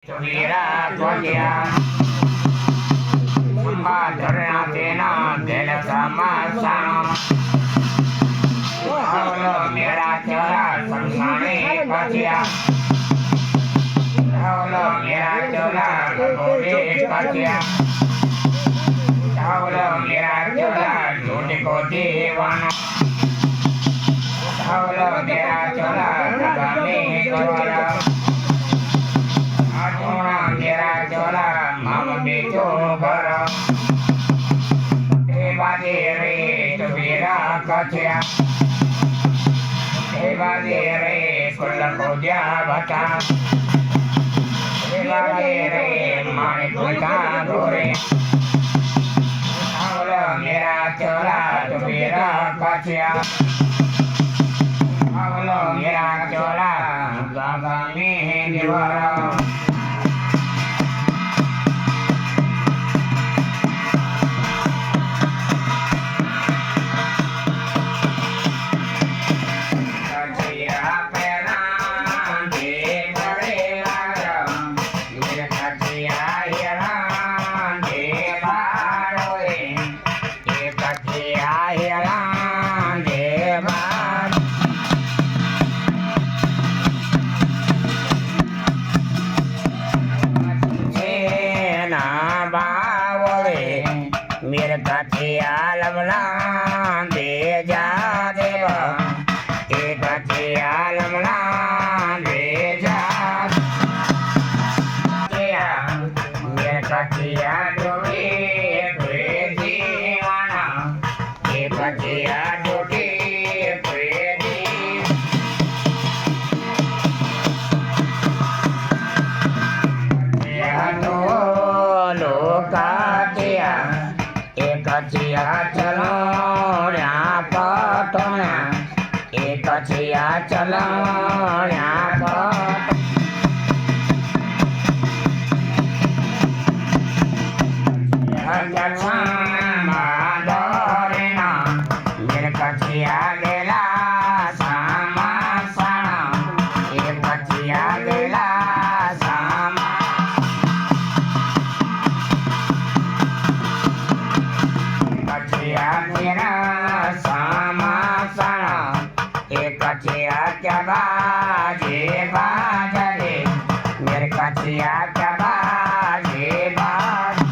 वीरा त्वज्या धरणा तेना दिल समासानो हवलो मेरा चोरा संसारे कथिया हवलो मेरा चोरा गोरे कथिया हवलो मेरा चोरा झूठ को दीवाना हवलो मेरा चोरा गमे करोड़ा मेरा चोला माम बेचो घर बाजे रे तुबेरा कथिया बाजे रे कुल को दिया बता बाजे रे माने कुलका गोरे आवलो मेरा चोला तुबेरा कथिया आवलो मेरा चोला गागा में दीवारा मेरे कथिया लमला दे जा देवा एक कथिया लमला दे जा मेरे कथिया डोली दीवाना एक कथिया डोली कचिया चलो पटना एक कचिया चलो मेरे कचिया गेला सामा साना एक कचिया गेला मेरा सामा साना एक कचिया क्या बाजे बाजे मेरे कचिया क्या बाजे बाजे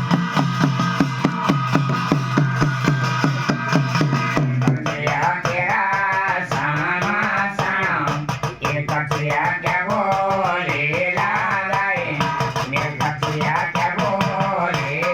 मेरा सामा साना एक कचिया क्या बोले लगाए मेरे कचिया क्या बोले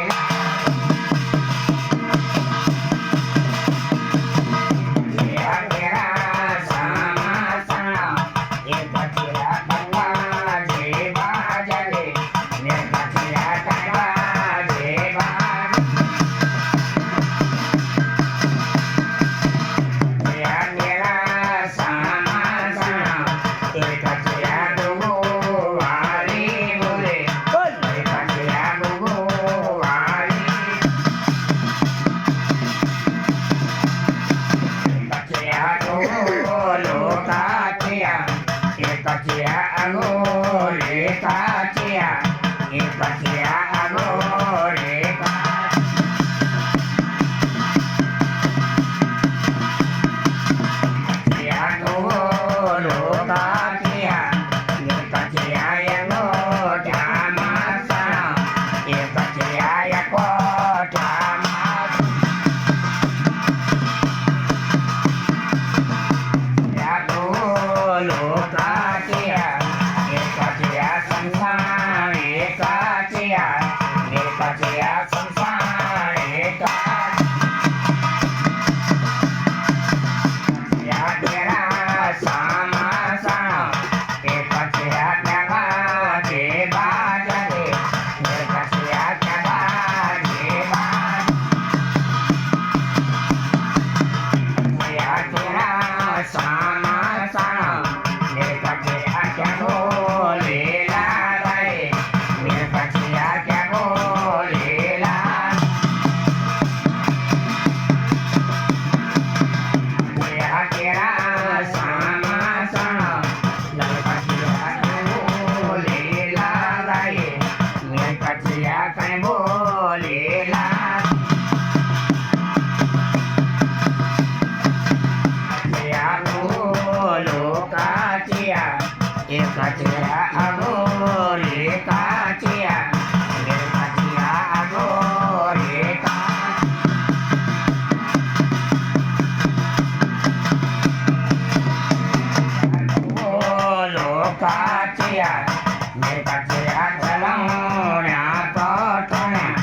कचिया अंगूरे कचिया एक कचिया अंगूरे कचिया अंगूरो कचिया एक कचिया अंगूठा मसाला एक कचिया कोठा Yeah. કચિયા કઈ બોલેલા કાચિયા એ કાચિયા આગોરે કાચિયા એ કાચિયા આગોરે કાચિયા મેં કાચિયા ચલાવ્યા પટણા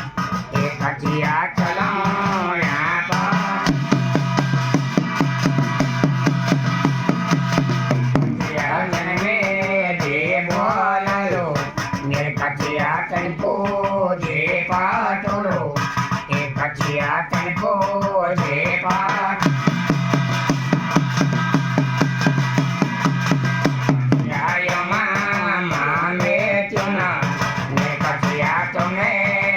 એ કાચિયા ચલાવ્યા કચિયા તનકો જે પાટોલો એ કચિયા તનકો જે પાટ મામે તુના ને કચિયા તમે